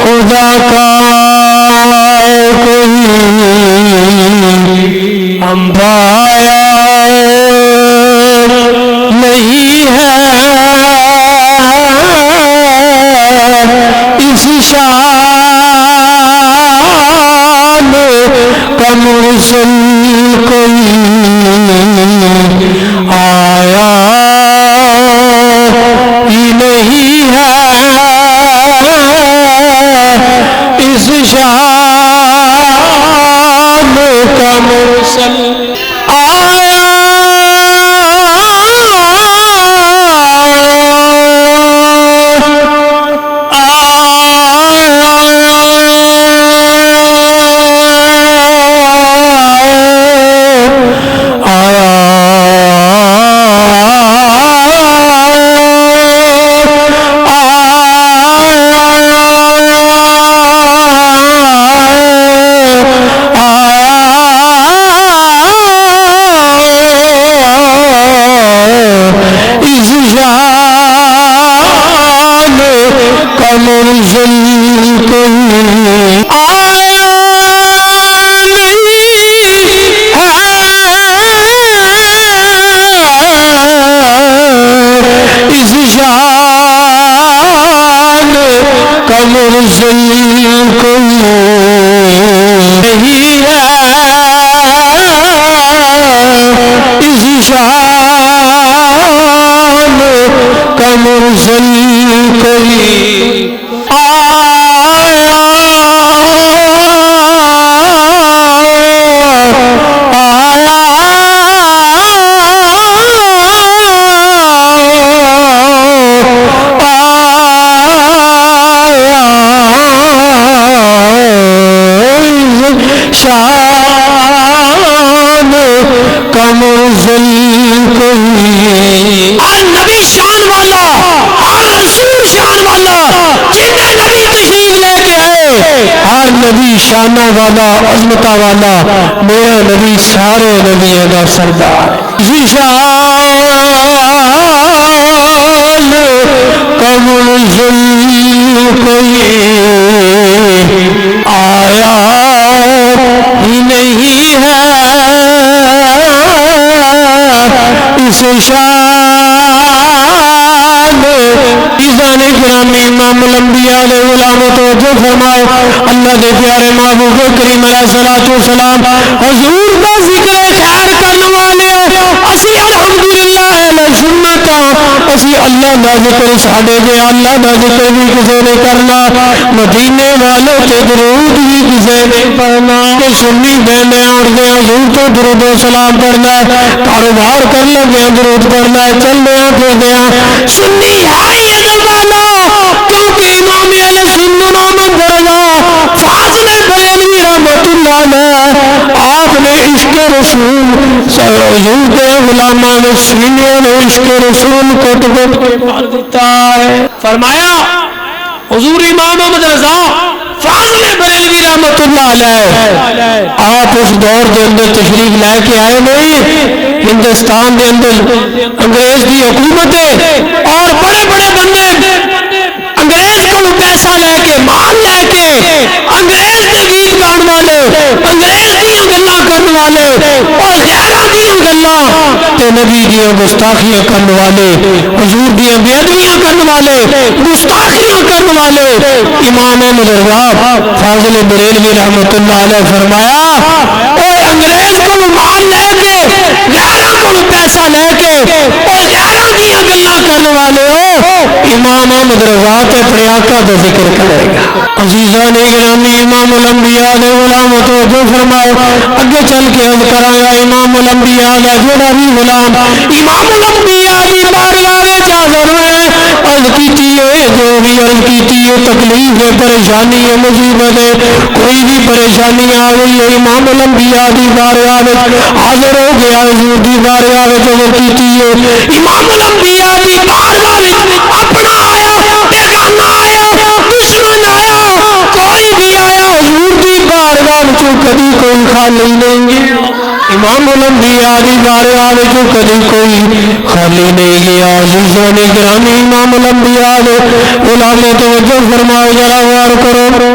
خدا کا کوئی امبایا نہیں ہے اس شان کا مرسل کوئی آیا ہی نہیں ہے اس شان کا مرسل شانہ والا عظمتہ والا میرا نبی سارے نبیوں کا سردار ذیشان کمنزل کوئی آیا ہی نہیں ہے اس شان عزیزان گرامی امام الانبیاء علیہ السلام توجہ فرمائے اللہ دے پیارے محبوب کریم علیہ الصلوۃ والسلام حضور دا ذکر خیر کرنے والے اسی الحمدللہ اہل سنت اسی اللہ دا ذکر ساڈے دے اللہ دا ذکر بھی کسے نے کرنا مدینے والوں تے درود بھی کسے نے پڑھنا کہ سنی بہنے اور دے حضور تو درود و سلام پڑھنا کاروبار کر لگے درود پڑھنا چلنے پھرنے سنی ہے والا کیونکہ امام اہل سنت نام درجہ فاضل بریلوی رحمۃ اللہ علیہ آپ نے عشق رسول حضور کے غلامان سینے نے عشق رسول کو پڑھ دیتا ہے فرمایا حضور امام محمد رضا فاضل بریلوی رحمۃ اللہ علیہ آپ اس دور کے اندر تشریف لے کے آئے نہیں ہندوستان کے اندر انگریز کی حکومت ہے اور بڑے بڑے بندے انگریز کو پیسہ لے کے مال لے کے انگریز کے گیت گاؤں والے انگریز دیا گلاں کرنے والے اور غیرہ دیا گلاں تے نبی دیا گستاخیاں کرنے والے حضور دیا بیادبیاں کرنے والے گستاخیاں کرنے والے امام احمد رضا فاضل بریلوی رحمۃ اللہ علیہ فرمایا اے انگریز کو مال لے کے غیرہ کو پیسہ لے کے اور غیرہ دیا گلاں کرنے والے ہو امام احمد رضا تے اپنے آقا کا ذکر کرے گا عزیزان گرامی امام الانبیاء علیہ السلام توجہ فرماؤ اگے چل کے عرض کرایا امام الانبیاء دا جڑا بھی غلام امام الانبیاء دی بارگاہ وچ حاضر ہوئے عرض کیتی ہے جو بھی عرض کیتی ہے تکلیف ہے پریشانی ہے مصیبت ہے کوئی بھی پریشانی آ گئی ہے امام الانبیاء دی بارگاہ وچ حاضر ہو گیا حضور دی بارگاہ وچ عرض کیتی ہے امام الانبیاء دی بارگاہ وچ اپنا آیا بیگانہ آیا دشمن آیا کوئی بھی آیا حضور دی بارگاہ وچ کبھی کوئی خالی نہیں گیا امام الانبیاء آدھی بارے آوے جو کدی کوئی خالی نہیں گیا عزیزان گرامی امام الانبیاء علماء توجہ فرماؤ ذرا غور کرو